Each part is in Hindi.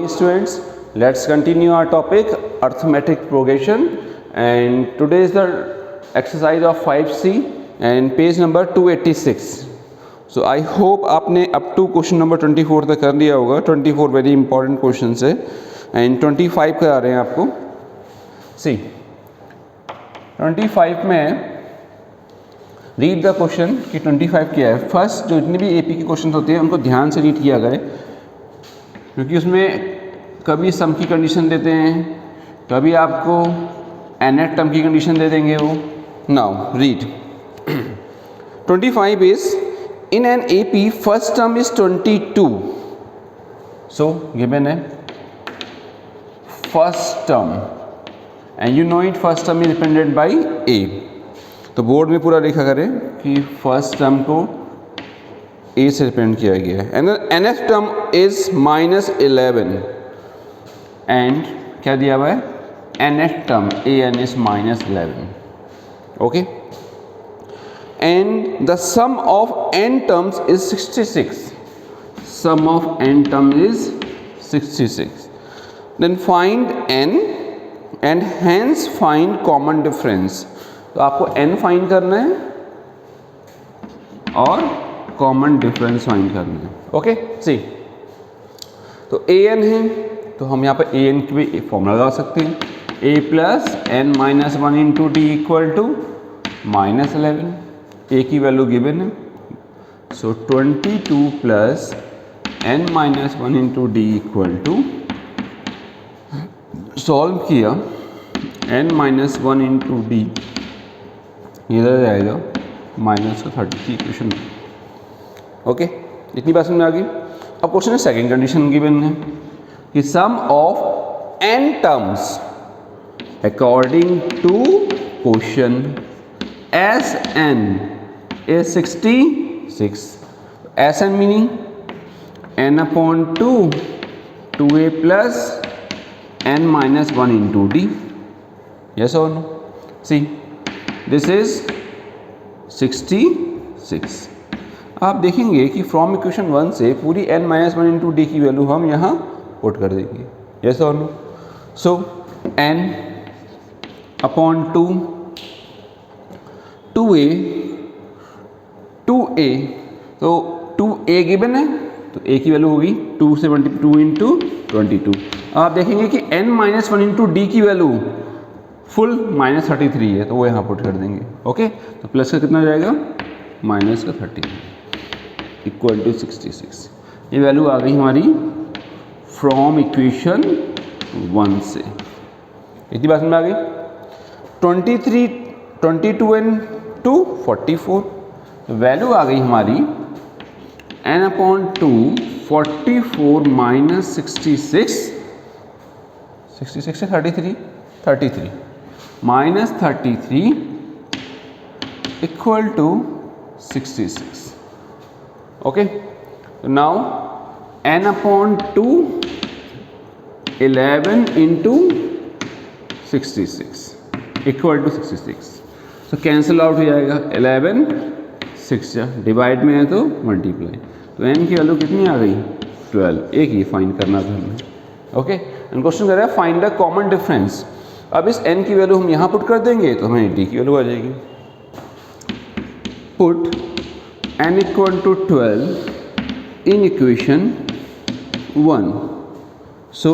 Students, let's continue our topic arithmetic progression, and today is the exercise of 5C and page number 286. So I hope आपने up to question number 24 तक कर लिया होगा. 24 very important questions है and 25 करा रहे हैं आपको. See 25 में रीड द क्वेश्चन कि 25 क्या है. फर्स्ट जो जितने भी एपी के क्वेश्चन होते हैं उनको ध्यान से रीड किया करें, क्योंकि उसमें कभी सम की कंडीशन देते हैं, कभी आपको एनेट टर्म की कंडीशन दे देंगे वो. Now read 25 is in an AP first term is 22. So given है first term and you know it first term is represented by a. तो बोर्ड में पूरा लिखा करें कि फर्स्ट टर्म को ए से रिप्रेजेंट किया गया है. And nth term is -11 and क्या दिया हुआ है nth term an is -11. Okay, and the sum of n terms is 66. Sum of n term is 66. Then find n and hence find common difference. तो आपको n फाइंड करना है और कॉमन डिफरेंस फाइंड करना है. ओके, सी तो an है तो हम यहाँ पर an की भी फॉर्मूला लगा सकते हैं. a plus n minus 1 into d equal to -11. a की वैल्यू गिवन है. So 22 plus n minus 1 into d equal to, solve किया n माइनस 1 इंटू डी इधर जाएगा -33 इक्वेशन. ओके, इतनी बात समझ में आ गई. अब क्वेश्चन है सेकंड कंडीशन गिवन है कि sum of n terms according to question S n is 66. S n meaning n upon 2 2a plus n minus 1 into d. Yes और नो. See this is 66. आप देखेंगे कि फ्रॉम इक्वेशन 1 से पूरी n माइनस 1 इंटू डी की वैल्यू हम यहाँ पुट कर देंगे. यस और नो. सो n अपॉन 2 2a तो 2a गिवन है तो a की वैल्यू होगी 2 से 22 इंटू 22. आप देखेंगे कि n माइनस 1 इंटू डी की वैल्यू फुल -33 है तो वो यहाँ पुट कर देंगे. ओके, तो प्लस का कितना जाएगा माइनस का 33 इक्वल टू 66. ये वैल्यू आ गई हमारी फ्रॉम इक्वेशन 1 से. इतनी बात समझ में आ गई. 23 22 एंड 2 44. तो वैल्यू आ गई हमारी n अपॉन 2 44 माइनस 66 से 33 minus 33 equal to 66. Okay, now n upon 2 11 into 66 equal to 66. तो कैंसिल आउट हो जाएगा. 11 6 डिवाइड में है तो मल्टीप्लाई. तो n की वैल्यू कितनी आ गई 12. एक ही फाइंड करना था हमें. ओके, एंड क्वेश्चन कर रहा है फाइंड द कॉमन डिफरेंस. अब इस n की वैल्यू हम यहाँ पुट कर देंगे तो हमें d की वैल्यू आ जाएगी. Put n equal to 12 in equation 1. So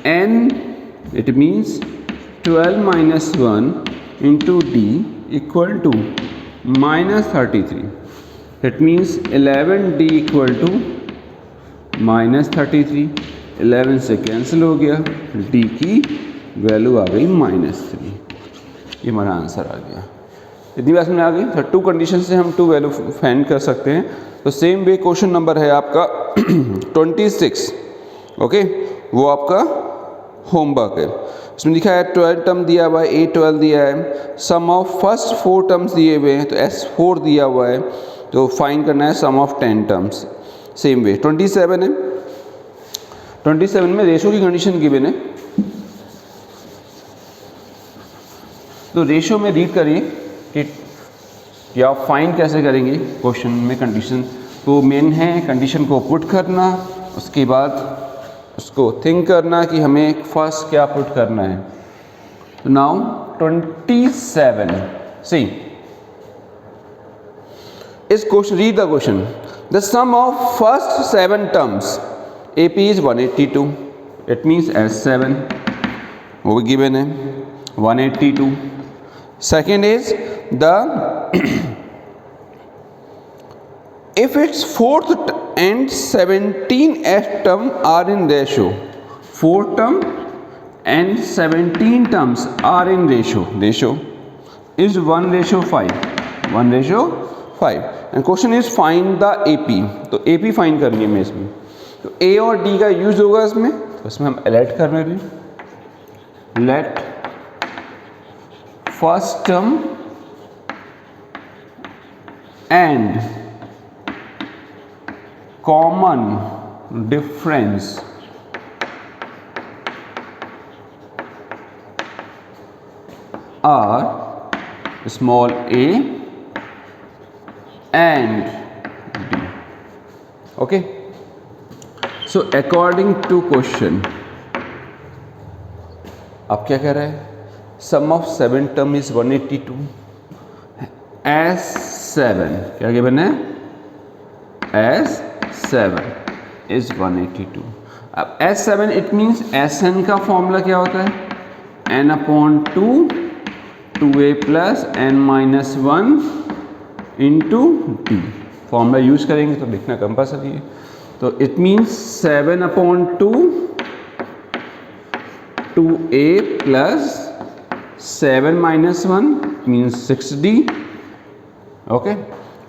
n it means 12 minus 1 into d equal to -33. It means 11d equal to -33. 11 से कैंसिल हो गया, d की वैल्यू आ गई -3. ये हमारा आंसर आ गया. इतनी बात में आ गई. तो 2 कंडीशन से हम 2 वैल्यू फाइंड कर सकते हैं. तो सेम वे क्वेश्चन नंबर है आपका 26. ओके, वो आपका होमवर्क है. इसमें लिखा है 12 टर्म दिया हुआ है, a12 दिया है, सम ऑफ फर्स्ट 4 टर्म्स दिए हुए हैं तो s4 दिया हुआ है. तो फाइंड करना है सम ऑफ 10 टर्म्स. सेम वे 27 है. 27 में रेशो की कंडीशन गिवन है. तो रेशो में रीड करिए कि आप फाइंड कैसे करेंगे. क्वेश्चन में कंडीशन तो मेन है कंडीशन को पुट करना, उसके बाद उसको थिंक करना कि हमें फर्स्ट क्या पुट करना है. तो नाउ 27. सी इस question, read the question. The sum of first 7 terms AP is 182. It means S7 वो भी गिवन है 182. Second is the if its fourth and 17th term are in ratio. Fourth term and 17 terms are in ratio. Ratio is 1:5. 1:5. And question is find the AP. तो AP फाइंड करनी है हमें इसमें. तो A और D का यूज होगा इसमें. तो इसमें हम लेट कर रहे हैं. Let first term and common difference are small a and d. Okay, so according to question अब क्या कह रहा है? सम ऑफ 7 टर्म इज 182. S7 क्या गिवन है? S7 is 182. अब S7 इट मीन्स Sn का फॉर्मूला क्या होता है? n/2 2a plus n-1 into d. Formula use करेंगे तो लिखना कंपल्सरी है. तो it means 7/2 2a plus 7 - 1 means 6d. Okay,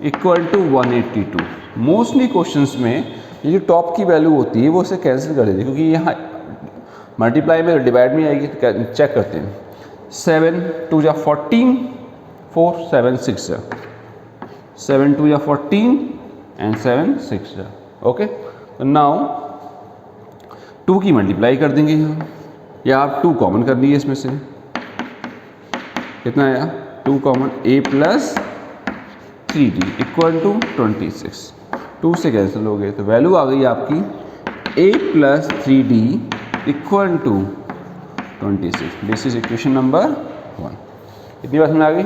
equal to 182. Mostly questions में ये जो टॉप की वैल्यू होती है वो उसे कैंसिल कर देती है, क्योंकि यहाँ मल्टीप्लाई में डिवाइड में आएगी. तो चेक करते हैं. 7 2 जा 14, 4 7 6 जा 7 2 जा 14 एंड 7 6 जा. ओके, तो नाउ 2 की मल्टीप्लाई कर देंगे यहाँ, या आप 2 कॉमन कर दिए इसमें से. कितना आया? 2 common a plus 3d equal to 26. 2 से कैंसिल हो गए तो वैल्यू आ गई आपकी a plus 3d equal to 26. This is equation number 1. इतनी बात समझ आ गई?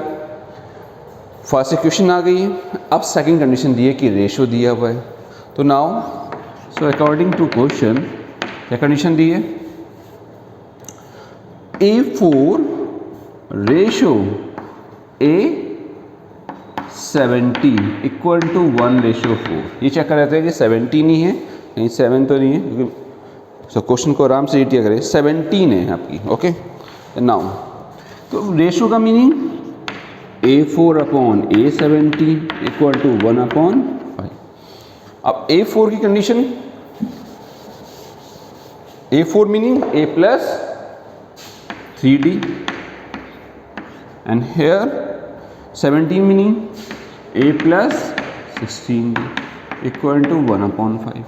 फर्स्ट इक्वेशन आ गई है. अब सेकंड कंडीशन दी है कि रेशो दिया हुआ है. तो now so according to question क्या कंडीशन दी है? A4 ratio A17 equal to 1:4. ये चेक कर रहे थे कि 17 ही है, कहीं 7 तो नहीं है, क्योंकि सो क्वेश्चन को आराम से रीड किया करें. 17 है आपकी. ओके, नाउ तो रेशो का मीनिंग A4/A17 इक्वल टू 1/5. अब A4 की condition, A4 meaning A plus 3d and here 17 meaning a plus 16d equal to 1/5.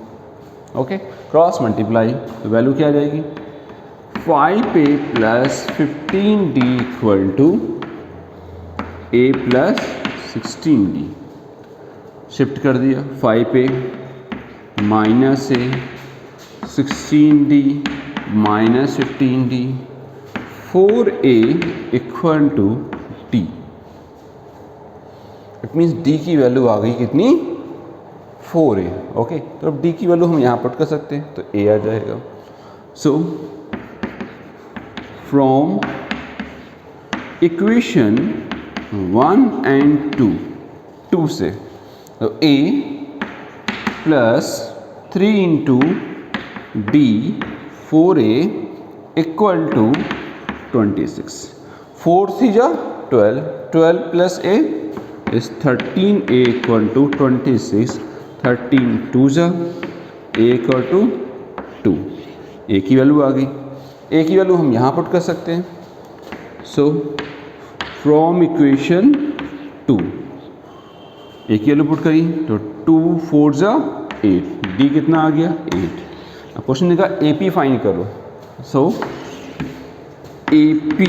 Okay, cross multiply तो वैल्यू क्या आ जाएगी? 5a plus 15d equal to a plus 16d. Shift कर दिया. 5a minus a 16d minus 15d 4a equal to d. It means d की वैल्यू आ गई कितनी? 4a. ओके, तो अब d की वैल्यू हम यहाँ पुट कर सकते हैं तो a आ जाएगा. सो फ्रॉम इक्वेशन 1 एंड 2 से तो a plus 3 into d 4a equal to 26. 4 थी जा 12, 12 plus a is 13a equal to 26. 13 2 जा a इक्वल टू 2. a की वैल्यू आ गई. a की वैल्यू हम यहाँ पुट कर सकते हैं. सो फ्रॉम इक्वेशन 2 a की वैल्यू पुट करी तो 2 4 जा 8. d कितना आ गया? 8. अब क्वेश्चन ने कहा AP फाइंड करो. सो AP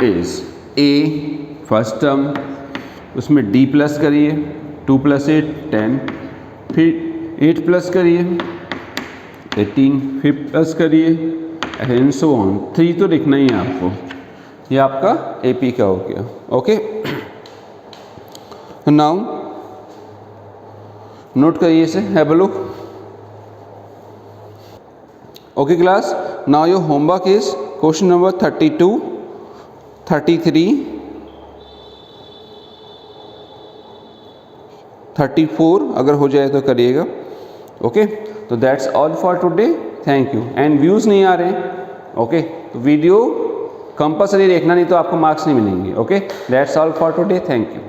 is A first term, उसमें D प्लस करिए 2 + 8 10, फिर 8 प्लस करिए 18 फिर प्लस करिए एंड सो ऑन। 3 तो लिखना ही है आपको, ये आपका AP का हो गया। ओके, नाउ नोट करिए इसे, have a look. Okay class, now your homework is question number 32, 33, 34 अगर हो जाए तो करिएगा। ओके, तो that's all for today, thank you. And views नहीं आ रहे, ओके, तो वीडियो कंपल्सरी देखना, नहीं तो आपको मार्क्स नहीं मिलेंगे। Okay, that's all for today, thank you.